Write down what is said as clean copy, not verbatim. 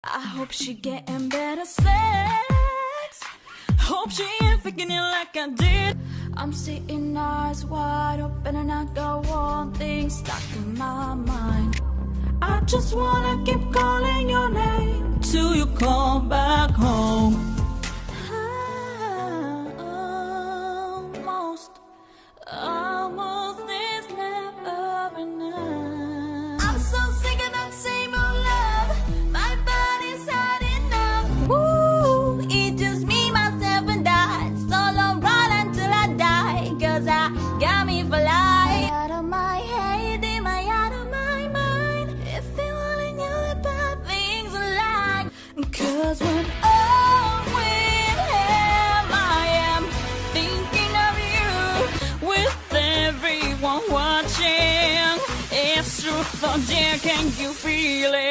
I hope she getting better sex. Hope she ain't faking it like I did. I'm sitting eyes wide open and I got one thing stuck in my mind. I just wanna keep calling your name till you come back home. Almost is never enough. I'm so sick of that same old love. My body's had enough. Woo, it's just me, myself, and I. Solo run until I die. Cause I got me for life. Out of my head, am I out of my mind? If you only knew the bad things are like. Cause when I'm with him, I am thinking of you. With everyone watching, it's true, oh dear, can you feel it?